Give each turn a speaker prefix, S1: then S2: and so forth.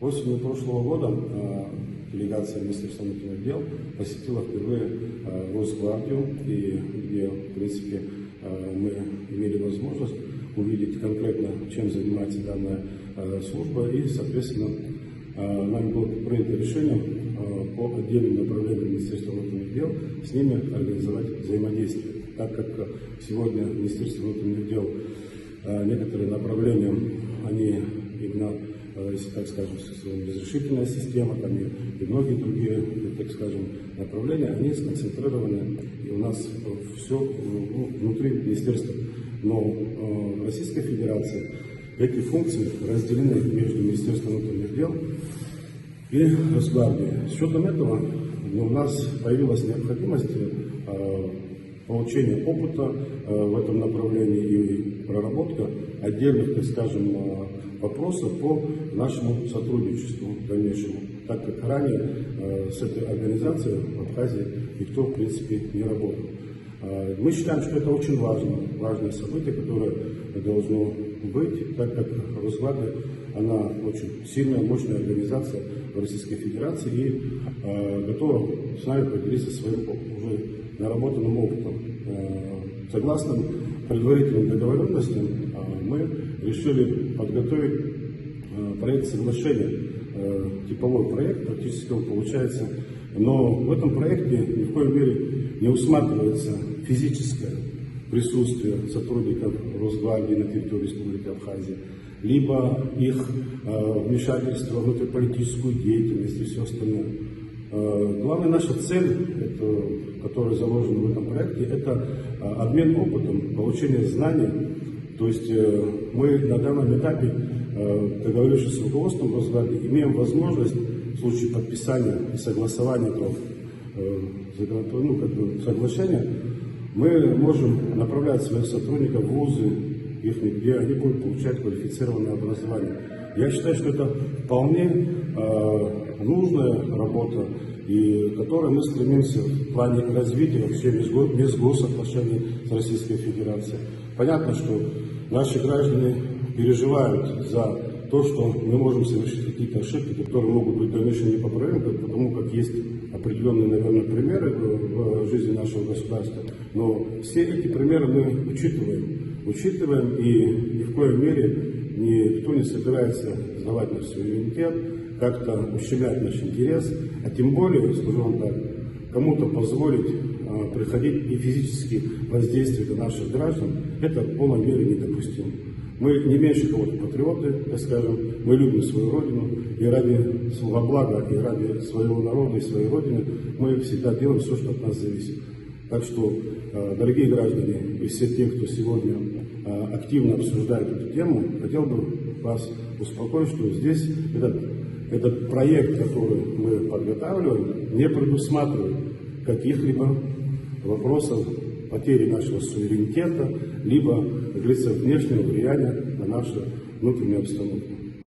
S1: Осенью прошлого года делегация Министерства внутренних дел посетила впервые Росгвардию, и где, в принципе, мы имели возможность увидеть конкретно, чем занимается данная служба, и, соответственно, нами было принято решение по отдельным направлениям Министерства внутренних дел с ними организовать взаимодействие, так как сегодня Министерство внутренних дел некоторые направления, они именно, если так скажем, разрешительная система, там и многие другие, так скажем, направления, они сконцентрированы, и у нас все внутри министерства. Но в Российской Федерации эти функции разделены между Министерством внутренних дел и Росгвардией. С учетом этого у нас появилась необходимость получения опыта в этом направлении и проработка отдельных, так скажем, вопросов по нашему сотрудничеству дальнейшему, так как ранее с этой организацией в Абхазии никто, в принципе, не работал. Мы считаем, что это очень важное событие, которое должно быть, так как Росгвардия, она очень сильная, мощная организация в Российской Федерации и готова с нами поделиться своим уже наработанным опытом. Согласно предварительным договоренностям, мы решили подготовить проект соглашения, типовой проект, практически он получается, но в этом проекте ни в коей мере не усматривается физическое присутствие сотрудников Росгвардии на территории Республики Абхазия, либо их вмешательство в внутриполитическую деятельность и все остальное. Главная наша цель, которая заложена в этом проекте, это обмен опытом, получение знаний. То есть мы на данном этапе, договорившись с руководством Росгвардии, имеем возможность в случае подписания и согласования этого соглашения, мы можем направлять своих сотрудников в вузы, где они будут получать квалифицированное образование. Я считаю, что это вполне нужная работа, и к которой мы стремимся в плане развития вообще без госоотношений с Российской Федерацией. Понятно, что наши граждане переживают за то, что мы можем совершить какие-то ошибки, которые могут быть в дальнейшем непоправимы, потому как есть определенные, наверное, примеры в жизни нашего государства. Но все эти примеры мы учитываем, и ни в коей мере никто не собирается сдавать наш суверенитет, как-то ущемлять наш интерес, а тем более, скажу вам так, кому-то позволить приходить и физически воздействовать на наших граждан, это в полной мере недопустимо. Мы не меньше кого-то патриоты, так скажем, мы любим свою родину, и ради своего блага, и ради своего народа, и своей родины мы всегда делаем все, что от нас зависит. Так что, дорогие граждане, и все те, кто сегодня активно обсуждает эту тему, хотел бы вас успокоить, что здесь этот проект, который мы подготавливаем, не предусматривает каких-либо вопросов потери нашего суверенитета, либо, как говорится, внешнего влияния на нашу внутреннюю обстановку.